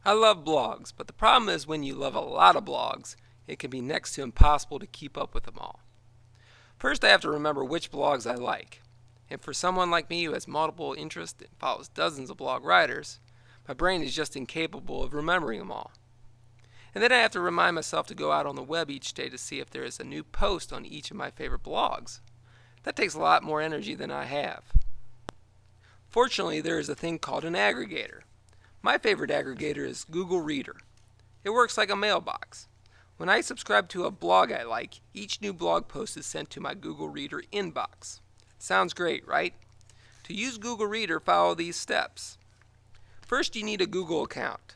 I love blogs, but the problem is when you love a lot of blogs, it can be next to impossible to keep up with them all. First, I have to remember which blogs I like. And for someone like me who has multiple interests and follows dozens of blog writers, my brain is just incapable of remembering them all. And then I have to remind myself to go out on the web each day to see if there is a new post on each of my favorite blogs. That takes a lot more energy than I have. Fortunately, there is a thing called an aggregator. My favorite aggregator is Google Reader. It works like a mailbox. When I subscribe to a blog I like, each new blog post is sent to my Google Reader inbox. Sounds great, right? To use Google Reader, follow these steps. First, you need a Google account.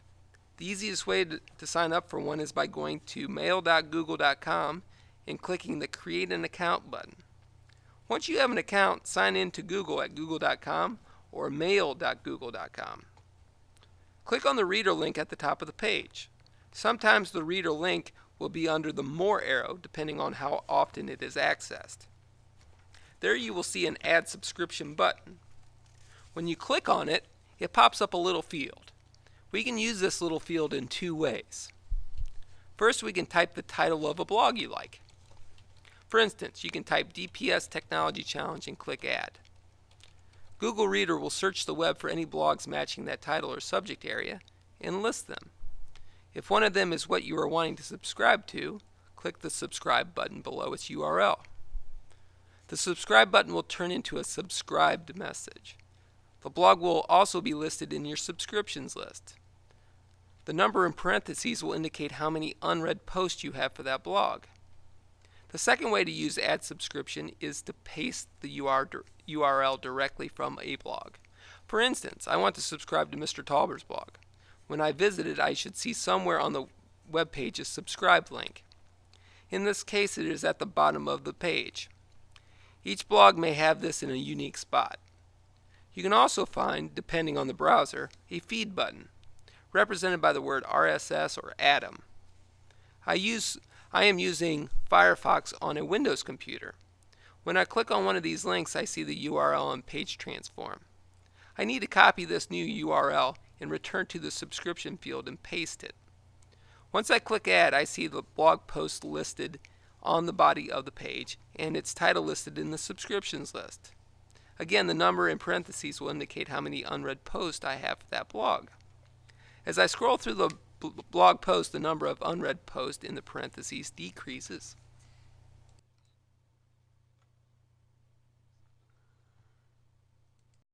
The easiest way to sign up for one is by going to mail.google.com and clicking the Create an Account button. Once you have an account, sign in to Google at google.com or mail.google.com. Click on the Reader link at the top of the page. Sometimes the Reader link will be under the More arrow depending on how often it is accessed. There you will see an Add Subscription button. When you click on it, it pops up a little field. We can use this little field in two ways. First, we can type the title of a blog you like. For instance, you can type DPS Technology Challenge and click Add. Google Reader will search the web for any blogs matching that title or subject area and list them. If one of them is what you are wanting to subscribe to, click the Subscribe button below its URL. The Subscribe button will turn into a subscribed message. The blog will also be listed in your subscriptions list. The number in parentheses will indicate how many unread posts you have for that blog. The second way to use Add Subscription is to paste the URL directly from a blog. For instance, I want to subscribe to Mr. Tauber's blog. When I visit it, I should see somewhere on the web page a subscribe link. In this case, it is at the bottom of the page. Each blog may have this in a unique spot. You can also find, depending on the browser, a feed button, represented by the word RSS or Atom. I am using Firefox on a Windows computer. When I click on one of these links, I see the URL on Page Transform. I need to copy this new URL and return to the subscription field and paste it. Once I click Add, I see the blog post listed on the body of the page and its title listed in the subscriptions list. Again, the number in parentheses will indicate how many unread posts I have for that blog. As I scroll through the blog post, the number of unread posts in the parentheses decreases.